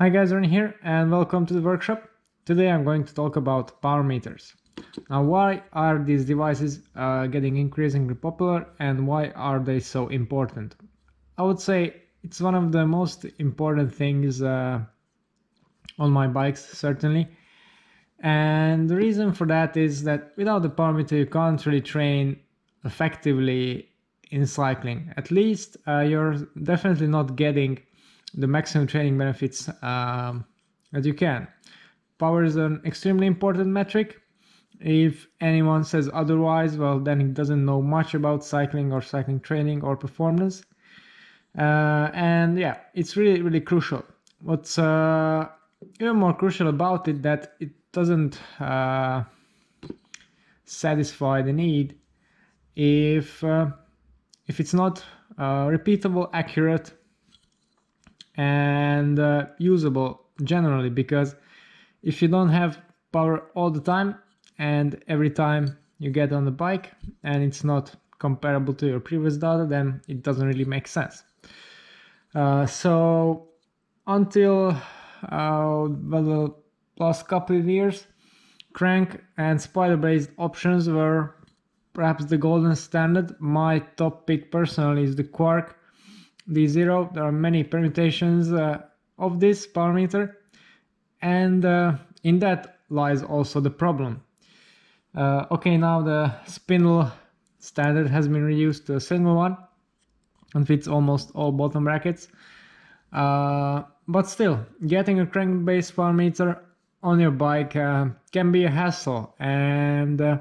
Hi guys, Ren here and welcome to the workshop. Today I'm going to talk about power meters. Now, why are these devices getting increasingly popular and why are they so important? I would say it's one of the most important things on my bikes, certainly. And the reason for that is that without the power meter you can't really train effectively in cycling. At least you're definitely not getting the maximum training benefits that you can. Power is an extremely important metric. If anyone says otherwise, well, then he doesn't know much about cycling or cycling training or performance. And yeah, it's really crucial. What's even more crucial about it that it doesn't satisfy the need if it's not repeatable, accurate, and usable generally, because if you don't have power all the time and every time you get on the bike and it's not comparable to your previous data, then it doesn't really make sense. So until the last couple of years, crank and spider based options were perhaps the golden standard. My top pick personally is the Quarq D0. There are many permutations of this power meter, and in that lies also the problem. Okay, now the spindle standard has been reduced to a single one and fits almost all bottom brackets, but still, getting a crank-based power meter on your bike can be a hassle, and the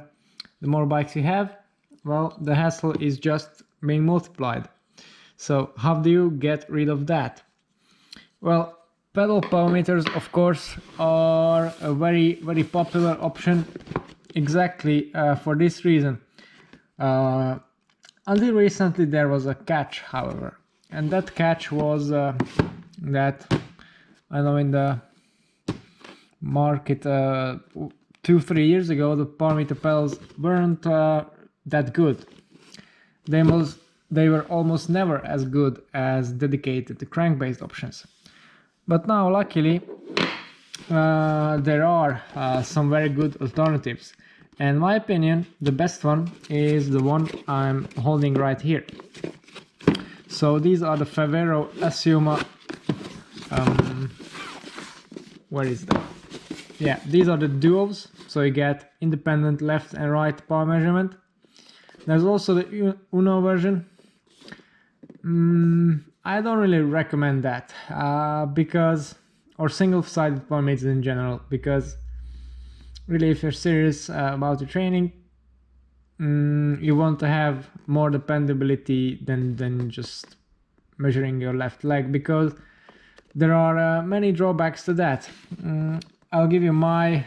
more bikes you have, well, the hassle is just being multiplied. So how do you get rid of that? Well, pedal power meters, of course, are a very popular option exactly for this reason. Until recently there was a catch, however, and that catch was that, I know, in the market 2-3 years ago the power meter pedals weren't that good. They were almost never as good as dedicated crank-based options. But now, luckily, there are some very good alternatives. And in my opinion, the best one is the one I'm holding right here. So these are the Favero Assuma. Where is that? Yeah, these are the duos. So you get independent left and right power measurement. There's also the Uno version. I don't really recommend that because, or single-sided power meters in general, because really, if you're serious about your training, you want to have more dependability than just measuring your left leg, because there are many drawbacks to that. I'll give you my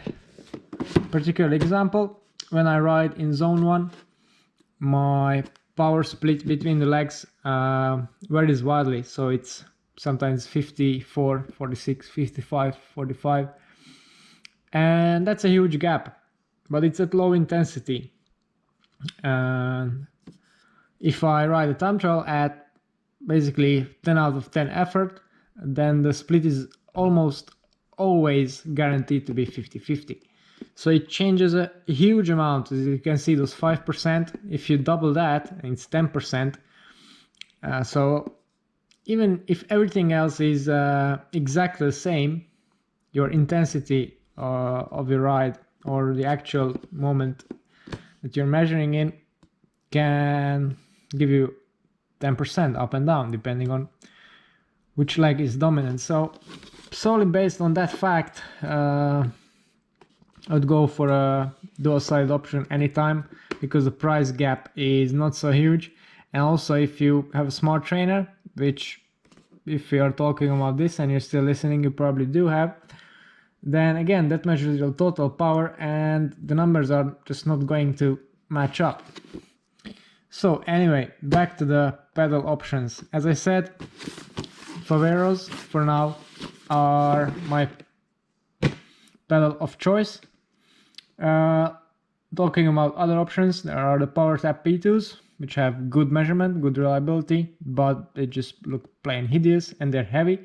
particular example. When I ride in zone 1, my power split between the legs varies widely, so it's sometimes 54, 46, 55, 45, and that's a huge gap, but it's at low intensity. And if I ride a time trial at basically 10 out of 10 effort, then the split is almost always guaranteed to be 50-50. So it changes a huge amount. As you can see, those 5%, if you double that, it's 10%. So even if everything else is exactly the same, your intensity of your ride, or the actual moment that you're measuring in, can give you 10% up and down, depending on which leg is dominant. So solely based on that fact, I would go for a dual-sided option anytime, because the price gap is not so huge. And also, if you have a smart trainer, which, if you are talking about this and you're still listening, you probably do have, then again, that measures your total power and the numbers are just not going to match up. So anyway, back to the pedal options. As I said, Faveros for now are my pedal of choice. Talking about other options, there are the PowerTap P2s, which have good measurement, good reliability, but they just look plain hideous and they're heavy.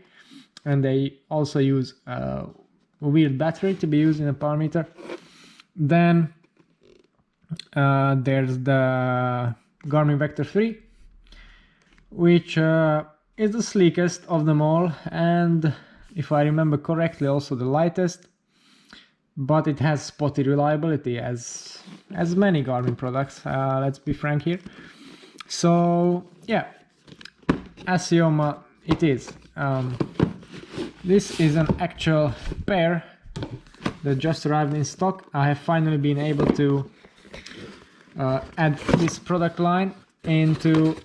and they also use a weird battery to be used in a power meter. Then there's the Garmin Vector 3, which is the sleekest of them all, and if I remember correctly also the lightest, but it has spotty reliability as many Garmin products, let's be frank here. So yeah, Assioma it is. This is an actual pair that just arrived in stock. I have finally been able to add this product line into...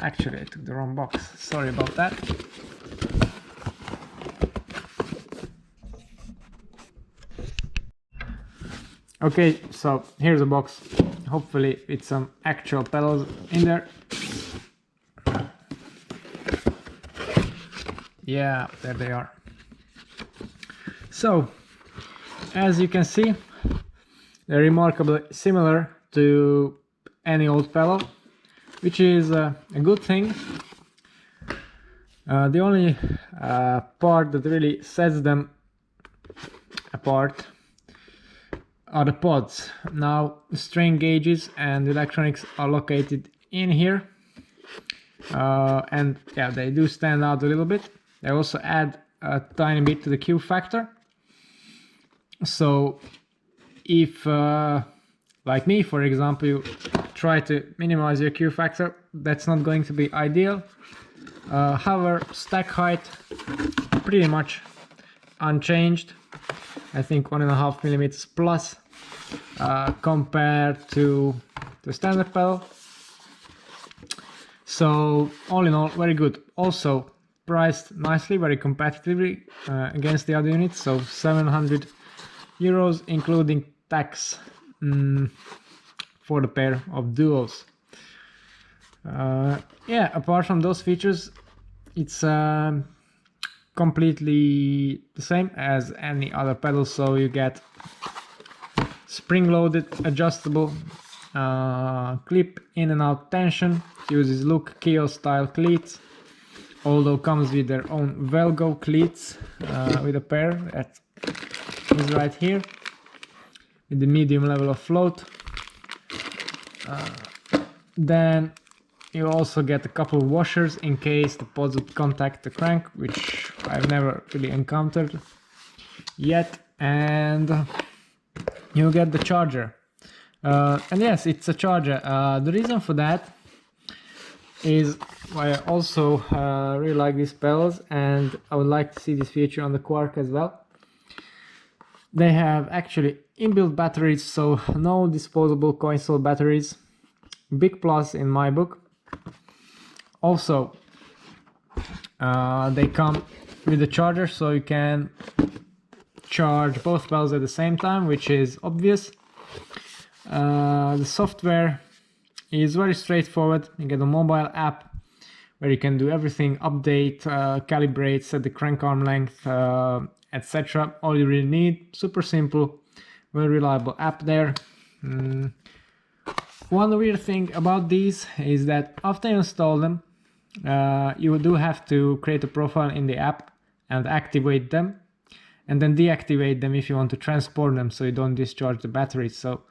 actually I took the wrong box, sorry about that. Okay, so here's a box, hopefully with some actual pedals in there. Yeah, there they are. So, as you can see, they're remarkably similar to any old pedal, which is a good thing. The only part that really sets them apart are the pods. Now, the strain gauges and electronics are located in here, and yeah, they do stand out a little bit. They also add a tiny bit to the Q factor. So if like me, for example, you try to minimize your Q factor, that's not going to be ideal. However, stack height pretty much unchanged. I think 1.5 millimeters plus compared to the standard pedal. So all in all, very good. Also priced nicely, very competitively against the other units. So 700 euros including tax for the pair of duos. Yeah, apart from those features, it's completely the same as any other pedal. So you get spring-loaded adjustable clip in and out tension. It uses Look Keo style cleats, although comes with their own Velgo cleats with a pair that is right here with the medium level of float. Then you also get a couple of washers in case the pods would contact the crank, which I've never really encountered yet, and you get the charger. And yes, it's a charger. The reason for that is why I also really like these pedals, and I would like to see this feature on the Quarq as well. They have actually inbuilt batteries, so no disposable coin cell batteries. Big plus in my book. Also, they come with a charger, so you can charge both pedals at the same time, which is obvious. The software is very straightforward. You get a mobile app where you can do everything, update, calibrate, set the crank arm length, etc. All you really need. Super simple, very reliable app there. One weird thing about these is that after you install them, you do have to create a profile in the app and activate them, and then deactivate them if you want to transport them so you don't discharge the batteries. So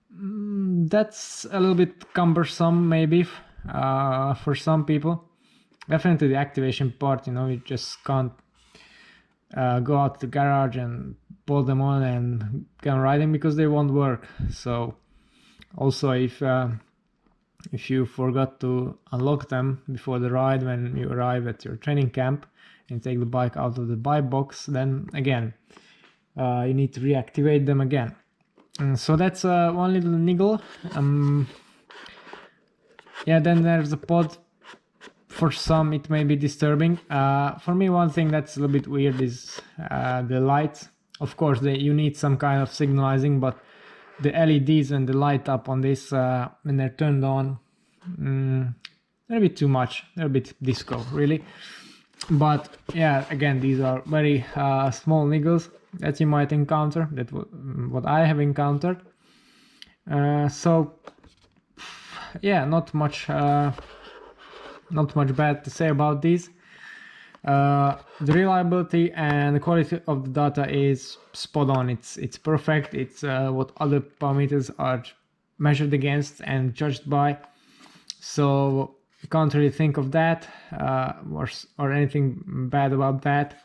that's a little bit cumbersome maybe for some people. Definitely the activation part, you just can't go out to the garage and pull them on and go riding because they won't work. So also if you forgot to unlock them before the ride when you arrive at your training camp and take the bike out of the buy box, then again you need to reactivate them again. And so that's one little niggle. Yeah, then there's the pod. For some it may be disturbing. For me, one thing that's a little bit weird is the lights. Of course you need some kind of signalizing, but the LEDs and the light up on this when they're turned on, they're a bit too much. They're a bit disco really. But yeah, again, these are very small niggles that you might encounter, that what I have encountered. So yeah, not much bad to say about these. The reliability and the quality of the data is spot on. It's perfect. It's what other power meters are measured against and judged by. So you can't really think of that or anything bad about that.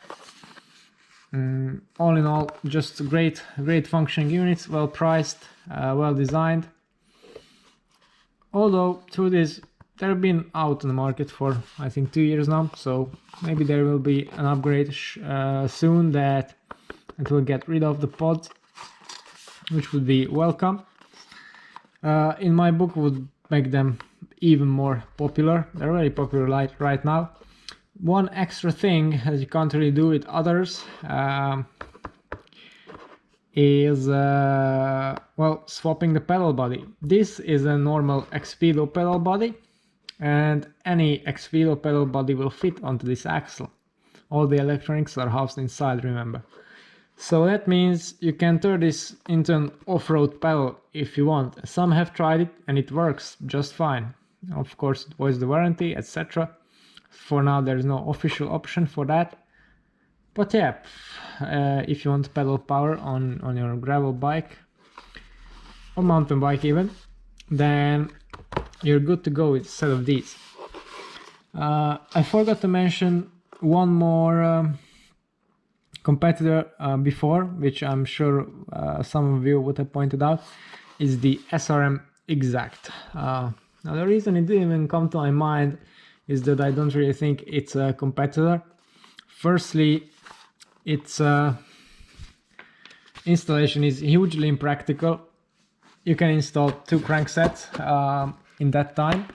All in all, just great functioning units, well priced, well designed. Although through this, they've been out in the market for I think 2 years now, so maybe there will be an upgrade soon that it will get rid of the pods, which would be welcome. In my book, would make them even more popular. They're very popular right now. One extra thing that you can't really do with others is well, swapping the pedal body. This is a normal Xpedo pedal body, and any Xpedo pedal body will fit onto this axle. All the electronics are housed inside, remember. So that means you can turn this into an off-road pedal if you want. Some have tried it and it works just fine. Of course, it voids the warranty, etc. For now, there is no official option for that. But yeah, if you want pedal power on your gravel bike or mountain bike even, then you're good to go with a set of these. I forgot to mention one more competitor before, which I'm sure some of you would have pointed out, is the SRM Exact. Now the reason it didn't even come to my mind is that I don't really think it's a competitor. Firstly, its installation is hugely impractical. You can install 2 cranksets in that time,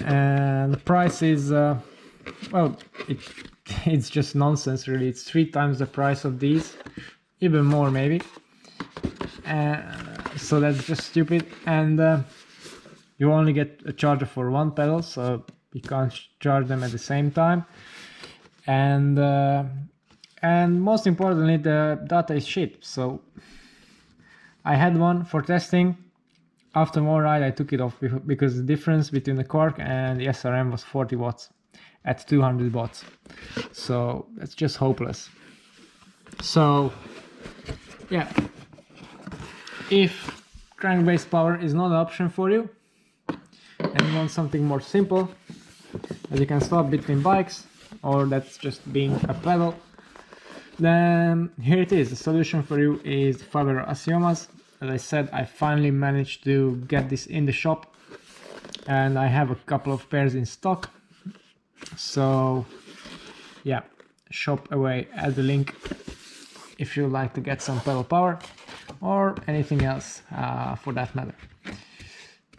and the price is well, it's just nonsense really. It's 3 times the price of these, even more maybe, so that's just stupid. And you only get a charger for 1 pedal, so you can't charge them at the same time. And most importantly, the data is shit. So I had one for testing. After one ride I took it off because the difference between the Quarq and the SRM was 40 watts at 200 watts. So that's just hopeless. So yeah, if crank-based power is not an option for you and you want something more simple that you can swap between bikes, or that's just being a pedal, then here it is. The solution for you is Favero Asiomas. As I said, I finally managed to get this in the shop, and I have a couple of pairs in stock. So yeah, shop away at the link if you'd like to get some pedal power or anything else for that matter.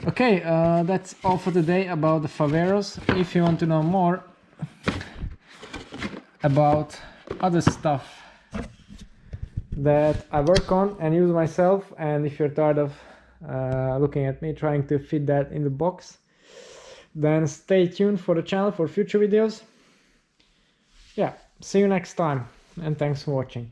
Okay, that's all for today about the Faveros. If you want to know more about other stuff that I work on and use myself, and if you're tired of looking at me trying to fit that in the box, then stay tuned for the channel for future videos. Yeah, see you next time, and thanks for watching.